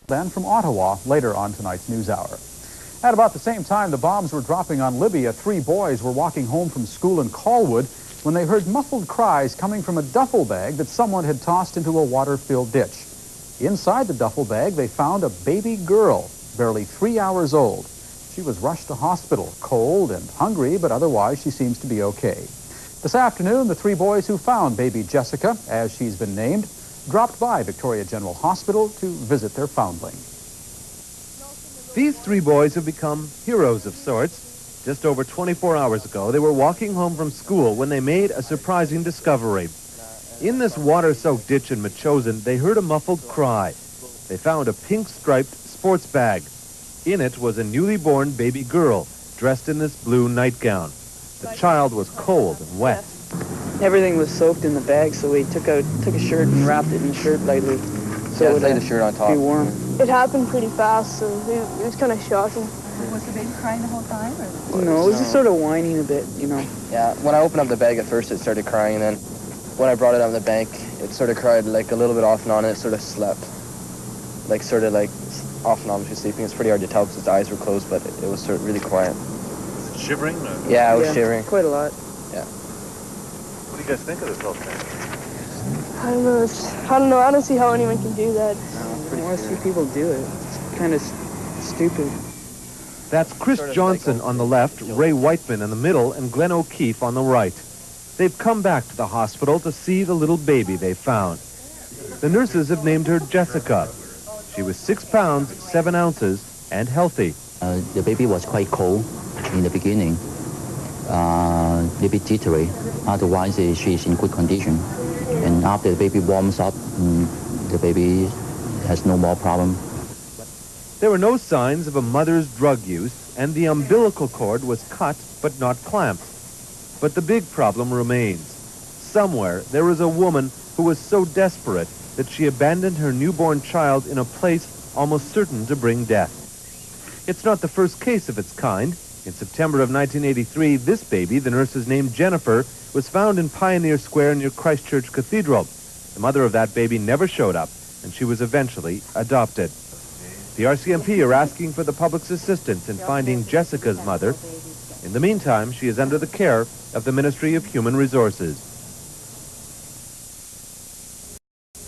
Then from Ottawa, later on tonight's NewsHour. At about the same time the bombs were dropping on Libya, 3 boys were walking home from school in Colwood when they heard muffled cries coming from a duffel bag that someone had tossed into a water-filled ditch. Inside the duffel bag, they found a baby girl, barely 3 hours old. She was rushed to hospital, cold and hungry, but otherwise she seems to be okay. This afternoon, the 3 boys who found baby Jessica, as she's been named, dropped by Victoria General Hospital to visit their foundling. These 3 boys have become heroes of sorts. Just over 24 hours ago, they were walking home from school when they made a surprising discovery. In this water-soaked ditch in Metchosin, they heard a muffled cry. They found a pink-striped sports bag. In it was a newly born baby girl, dressed in this blue nightgown. The child was cold and wet. Everything was soaked in the bag, so we took a shirt and wrapped it in the shirt lightly. So yeah, laid the shirt on top. Be warm. It happened pretty fast, so it was kind of shocking. Was the baby crying the whole time? Or? No, it was just sort of whining a bit, you know. Yeah, when I opened up the bag at first, it started crying, and then when I brought it out of the bank, it sort of cried like a little bit off and on, and it sort of slept. Like sort of like off and on when she was sleeping. It's pretty hard to tell because its eyes were closed, but it was sort of really quiet. Was it shivering? Or? Yeah, it was shivering. Quite a lot. Yeah. What do you guys think of this whole thing? I don't know. I don't see how anyone can do that. I want to see people do it. It's kind of stupid. That's Chris Johnson on the left, Ray Wightman in the middle, and Glenn O'Keefe on the right. They've come back to the hospital to see the little baby they found. The nurses have named her Jessica. She was 6 pounds, 7 ounces, and healthy. The baby was quite cold in the beginning, a little bit jittery. Otherwise, she's in good condition. And after the baby warms up, the baby has no more problem. There were no signs of a mother's drug use, and the umbilical cord was cut but not clamped. But the big problem remains. Somewhere there was a woman who was so desperate that she abandoned her newborn child in a place almost certain to bring death. It's not the first case of its kind. In September of 1983, this baby, the nurses named Jennifer, was found in Pioneer Square near Christchurch Cathedral. The mother of that baby never showed up, and she was eventually adopted. The RCMP are asking for the public's assistance in finding Jessica's mother. In the meantime, she is under the care of the Ministry of Human Resources.